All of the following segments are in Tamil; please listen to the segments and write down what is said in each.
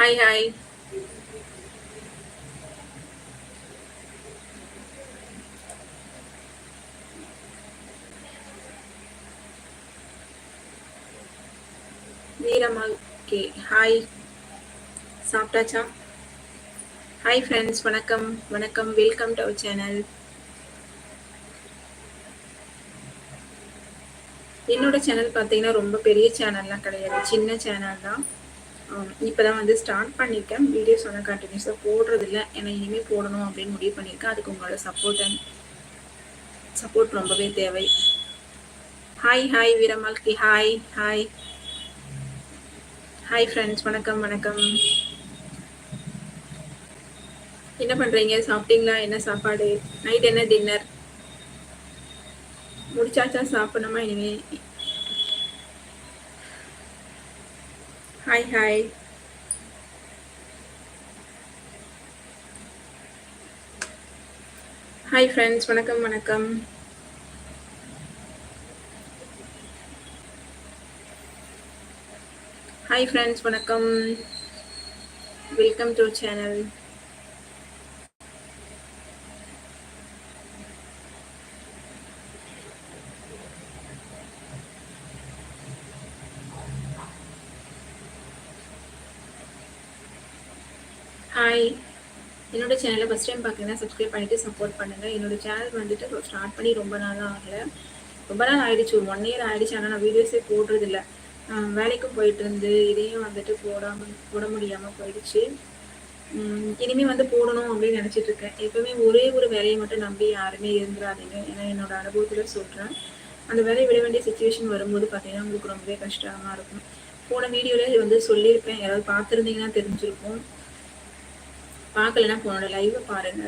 Hi, hi. வீரம்மாள் கே ஹாய் சாப்பிட்டாச்சா? ஹாய் ஃப்ரெண்ட்ஸ், வணக்கம் வணக்கம். Welcome to our channel. என்னோட சேனல் பார்த்தீங்கன்னா ரொம்ப பெரிய சேனல்லாம் கிடையாது, சின்ன சேனல் தான். இப்போதான் வந்து ஸ்டார்ட் பண்ணியிருக்கேன். வீடியோஸ் வந்து கண்டினியூஸாக போடுறதில்ல. ஏன்னா இனிமேல் போடணும் அப்படின்னு முடிவு பண்ணியிருக்கேன். அதுக்கு உங்களோட சப்போர்ட் ரொம்பவே தேவை. ஹாய் ஹாய் வீரம்மாள் கே ஹாய் ஹாய் ஹாய் ஃப்ரெண்ட்ஸ், வணக்கம் வணக்கம். என்ன பண்ணுறீங்க? சாப்பிட்டீங்களா? என்ன சாப்பாடு? நைட் என்ன டின்னர்? முடிச்சாச்சா? சாப்பிடணுமா இனிமே? ஹாய் ஹாய் ஹாய் ஃப்ரெண்ட்ஸ், வணக்கம் வணக்கம். ஹாய் ஃப்ரெண்ட்ஸ், வணக்கம். Welcome to channel. ஹாய். என்னோட சேனலை ஃபஸ்ட் டைம் பார்க்குறீங்கன்னா சப்ஸ்கிரைப் பண்ணிவிட்டு சப்போர்ட் பண்ணுங்கள். என்னோட சேனல் வந்துட்டு ஸ்டார்ட் பண்ணி ரொம்ப நாளாக ஆகலை. ரொம்ப நாள் ஆகிடுச்சு, ஒரு 1 இயர் ஆகிடுச்சு. ஆனால் நான் வீடியோஸே போடுறதில்ல. வேலைக்கும் போயிட்டு இருந்து இதையும் வந்துட்டு போட முடியாமல் போயிடுச்சு. இனிமேல் வந்து போடணும் அப்படின்னு நினச்சிட்டு இருக்கேன். எப்பவுமே ஒரே ஒரு வேலையை மட்டும் நம்பி யாருமே இருந்துடாதீங்க. ஏன்னா என்னோட அனுபவத்தில் சொல்கிறேன். அந்த வேலையை விட வேண்டிய சுச்சுவேஷன் வரும்போது பார்த்தீங்கன்னா உங்களுக்கு ரொம்பவே கஷ்டமாக இருக்கும். போன வீடியோவில் வந்து சொல்லியிருப்பேன், யாராவது பார்த்துருந்தீங்கன்னா தெரிஞ்சிருக்கும். பார்க்கலன்னா போனோட லைவை பாருங்க.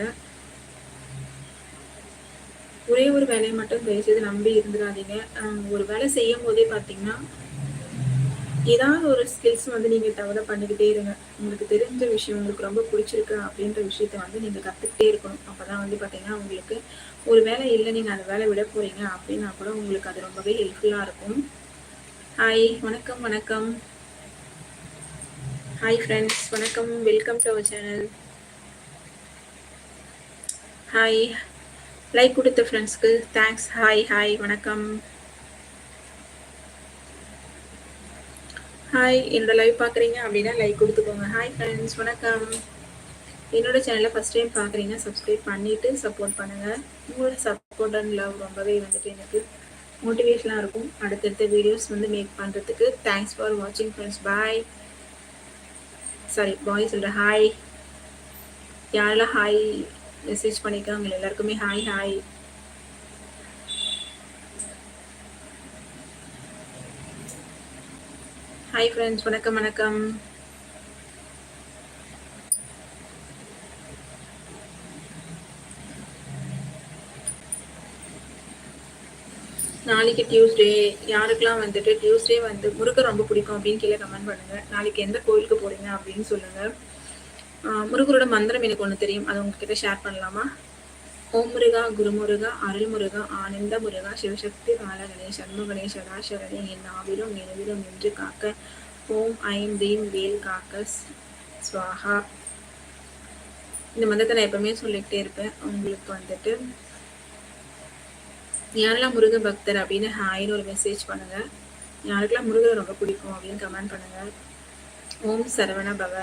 ஒரே ஒரு வேலையை மட்டும் தயவுசெய்து நம்பி இருந்துடாதீங்க. ஒரு வேலை செய்யும் போதே பார்த்தீங்கன்னா ஏதாவது ஒரு ஸ்கில்ஸ் வந்து நீங்கள் டெவலப் பண்ணிக்கிட்டே இருங்க. உங்களுக்கு தெரிஞ்ச விஷயம், உங்களுக்கு ரொம்ப பிடிச்சிருக்கு அப்படின்ற விஷயத்த வந்து நீங்கள் கற்றுக்கிட்டே இருக்கணும். அப்போ தான் வந்து பார்த்தீங்கன்னா உங்களுக்கு ஒரு வேலை இல்லை, நீங்கள் அந்த வேலை விட போகிறீங்க அப்படின்னா கூட உங்களுக்கு அது ரொம்பவே ஹெல்ப்ஃபுல்லாக இருக்கும். ஹாய், வணக்கம் வணக்கம். ஹாய் ஃப்ரெண்ட்ஸ், வணக்கம். Welcome to our channel. Hi. Like கொடுத்த ஃப்ரெண்ட்ஸ்க்கு தேங்க்ஸ். ஹாய் ஹாய், வணக்கம். ஹாய். என்னோட லைவ் பார்க்குறீங்க அப்படின்னா லைக் கொடுத்துக்கோங்க. ஹாய் ஃப்ரெண்ட்ஸ், வணக்கம். என்னோட சேனலை ஃபஸ்ட் டைம் பார்க்குறீங்க, சப்ஸ்கிரைப் பண்ணிவிட்டு சப்போர்ட் பண்ணுங்கள். உங்களோட சப்போர்ட் அண்ட் லவ் ரொம்பவே வந்துட்டு எனக்கு மோட்டிவேஷனாக இருக்கும் அடுத்தடுத்த வீடியோஸ் வந்து மேக் பண்ணுறதுக்கு. தேங்க்ஸ் ஃபார் வாட்சிங் ஃப்ரெண்ட்ஸ். பாய். சாரி, பாய் சொல்கிறேன். ஹாய். யாரெல்லாம் ஹாய் மெசேஜ் பண்ணியிருக்காங்க எல்லாருக்குமே ஹாய் ஹாய். ஹாய் ஃப்ரெண்ட்ஸ், வணக்கம் வணக்கம். நாளைக்கு டியூஸ்டே. யாருக்கெல்லாம் வந்துட்டு டியூஸ்டே வந்து முருகர் ரொம்ப பிடிக்கும் அப்படின்னு கீழே கமெண்ட் பண்ணுங்கள். நாளைக்கு எந்த கோயிலுக்கு போகிறீங்க அப்படின்னு சொல்லுங்கள். முருகரோட மந்திரம் எனக்கு ஒன்று தெரியும், அதை உங்ககிட்ட ஷேர் பண்ணலாமா? ஓம் முருகா, குருமுருகா, அருள்முருகா, ஆனந்த முருகா, சிவசக்தி பாலகனே, சண்முகனே, சதாசரனே, என் ஆவிலும் நினைவிலும் நின்று காக்க. ஓம் ஐம் ரீம் வேல் காக்க ஸ்வாஹா. இந்த மந்திரத்தை நான் எப்பவுமே சொல்லிக்கிட்டே இருப்பேன். உங்களுக்கு வந்துட்டு யாரெல்லாம் முருக பக்தர் அப்படின்னு ஹாய்னு ஒரு மெசேஜ் பண்ணுங்க. யாருக்கெல்லாம் முருகரை ரொம்ப பிடிக்கும் அப்படின்னு கமெண்ட் பண்ணுங்க. ஓம் சரவண பவ.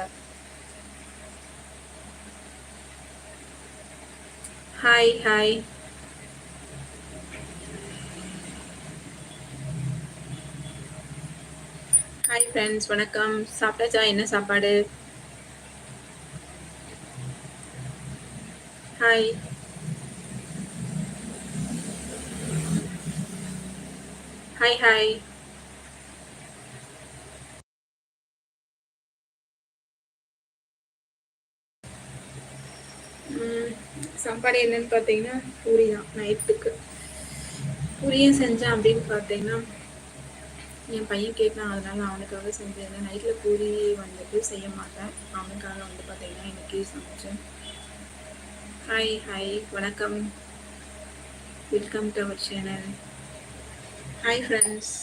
Hi hi. ஹாய் ஃப்ரெண்ட்ஸ், வணக்கம். சாப்பிட்டாச்சா? என்ன சாப்பாடு? ஹாய். Hi hi. சாப்பாடு என்னன்னு பார்த்தீங்கன்னா பூரி தான் நைட்டுக்கு. பூரியும் செஞ்சேன் அப்படின்னு பார்த்தீங்கன்னா என் பையன் கேட்கான், அதனால அவனுக்காக செஞ்சேன். நைட்டில் பூரி வந்துட்டு செய்ய மாட்டேன், அவனுக்காக வந்து பார்த்தீங்கன்னா இன்னைக்கு சமைச்சேன். ஹாய் ஹாய், வணக்கம். Welcome to our channel. Hi friends.